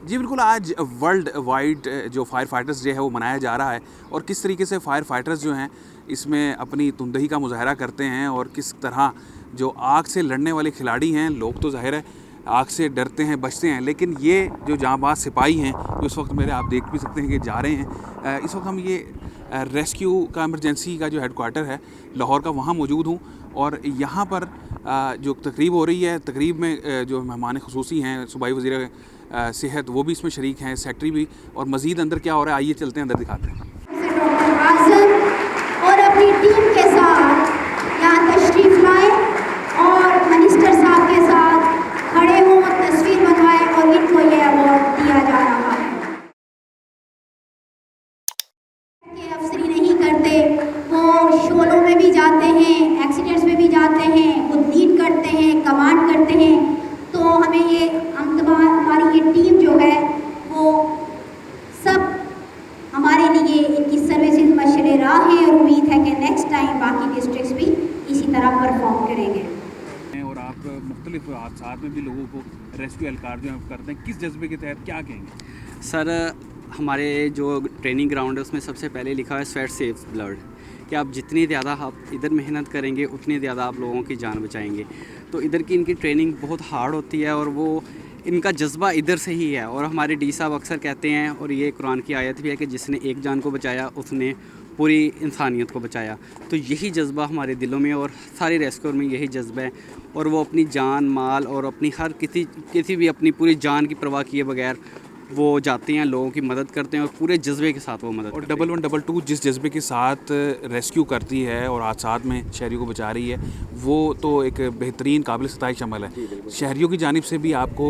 जी बिल्कुल, आज world wide जो फायर फाइटर्स डे है वो मनाया जा रहा है और किस तरीके से फायर फाइटर्स जो हैं इसमें अपनी तुंदही का मुज़ाहरा करते हैं और किस तरह जो आग से लड़ने वाले खिलाड़ी हैं, लोग तो ज़ाहिर है आग से डरते हैं, बचते हैं, लेकिन ये जो जाँबाज़ सिपाही हैं जो इस वक्त मेरे आप देख भी सकते हैं कि जा रहे हैं। इस वक्त हम ये रेस्क्यू का इमरजेंसी का जो हेडक्वार्टर है लाहौर का, वहाँ मौजूद हूँ और यहाँ पर जो तकरीब हो रही है, तकरीब में जो मेहमान ख़ुसूसी हैं सूबाई वज़ीर सेहत वो भी इसमें शरीक हैं, सेक्रेटरी भी। और मज़ीद अंदर क्या हो रहा है आइए चलते हैं, अंदर दिखाते हैं। और अपनी टीम के साथ यहाँ तशरीफ लाए और मिनिस्टर साहब के साथ खड़े हों, तस्वीर बनवाएं और इनको ये अवार्ड दिया जा रहा है। ये अफसरी नहीं करते, वो शोलों में भी जाते हैं, एक्सीडेंट्स में भी जाते हैं, वो लीड करते हैं, कमांड करते हैं। तो हमें ये हमारी ये टीम जो है वो सब हमारे लिए इनकी सर्विसेज मशरे राह है और उम्मीद है कि नेक्स्ट टाइम बाकी डिस्ट्रिक्ट्स भी इसी तरह परफॉर्म करेंगे। और आप मुख्तलिफ हादसात में भी लोगों को रेस्क्यू एहलकार जो है करते हैं, किस जज्बे के तहत क्या कहेंगे? सर, हमारे जो ट्रेनिंग ग्राउंड है उसमें सबसे पहले लिखा है स्वेट सेव्स ब्लड, कि आप जितनी ज़्यादा आप इधर मेहनत करेंगे उतनी ज़्यादा आप लोगों की जान बचाएंगे। तो इधर की इनकी ट्रेनिंग बहुत हार्ड होती है और वो इनका जज्बा इधर से ही है। और हमारे डी साहब अक्सर कहते हैं, और ये कुरान की आयत भी है, कि जिसने एक जान को बचाया उसने पूरी इंसानियत को बचाया। तो यही जज्बा हमारे दिलों में और सारे रेस्क्यूअर में यही जज्बा है। और वो अपनी जान माल और अपनी हर किसी भी अपनी पूरी जान की परवाह किए बगैर वो जाते हैं, लोगों की मदद करते हैं और पूरे जज्बे के साथ वो मदद और करते हैं। 1122 जिस जज्बे के साथ रेस्क्यू करती है और हादसात में शहरियों को बचा रही है, वो तो एक बेहतरीन काबिल सताइश अमल है। शहरियों की जानिब से भी आपको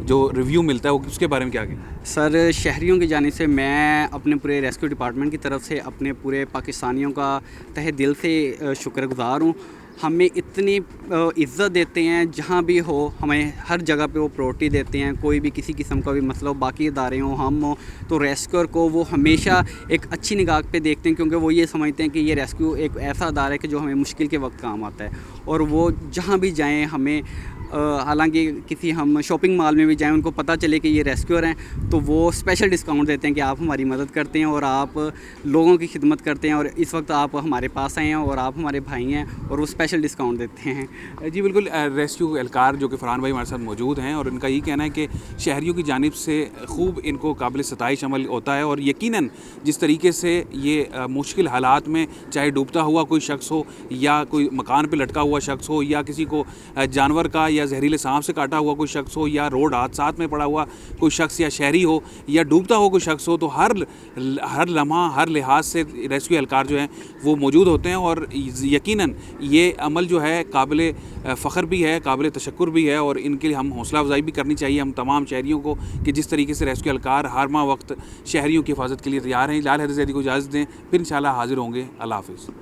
जो रिव्यू मिलता है वो उसके बारे में क्या कहें? सर, शहरियों की जानिब से मैं अपने पूरे रेस्क्यू डिपार्टमेंट की तरफ से अपने पूरे पाकिस्तानियों का तहे दिल से शुक्रगुज़ार हूँ। हमें इतनी इज़्ज़त देते हैं, जहाँ भी हो हमें हर जगह पे वो प्रायोरिटी देते हैं। कोई भी किसी किस्म का भी मसला हो, बाकी इदारे हों हम हो, तो रेस्क्यूअर को वो हमेशा एक अच्छी निगाह पे देखते हैं, क्योंकि वो ये समझते हैं कि ये रेस्क्यू एक ऐसा अदारा है कि जो हमें मुश्किल के वक्त काम आता है। और वो जहाँ भी जाएँ हमें हालांकि किसी हम शॉपिंग मॉल में भी जाएं, उनको पता चले कि ये रेस्क्यूअर हैं, तो वो स्पेशल डिस्काउंट देते हैं कि आप हमारी मदद करते हैं और आप लोगों की खिदमत करते हैं और इस वक्त आप हमारे पास आए हैं और आप हमारे भाई हैं, और वो स्पेशल डिस्काउंट देते हैं। जी बिल्कुल, रेस्क्यू एहलकार जो कि फ़रहान भाई हमारे साथ मौजूद हैं और इनका ये कहना है कि शहरियों की जानिब से खूब इनको काबिल सताइश अमल होता है। और यकीनन जिस तरीके से ये मुश्किल हालात में, चाहे डूबता हुआ कोई शख्स हो या कोई मकान पर लटका हुआ शख्स हो या किसी को जानवर का या जहरीले सांप से काटा हुआ कोई शख्स हो या रोड हादसात में पड़ा हुआ कोई शख्स या शहरी हो या डूबता हुआ कोई शख्स हो, तो हर लम्हा हर लिहाज से रेस्क्यू एहलकार जो हैं वो मौजूद होते हैं। और यकीनन ये अमल जो है काबिल फ़ख्र भी है, काबिल तशक्कुर भी है और इनके लिए हम हौसला अफजाई भी करनी चाहिए हम तमाम शहरियों को कि जिस तरीके से रेस्क्यू एहलकार हर माह वक्त शहरियों की हिफाजत के लिए तैयार हैं। लाल हैदर ज़ैदी को इजाज़त दें, फिर इंशाल्लाह हाज़िर होंगे। अल्लाह हाफ़िज़।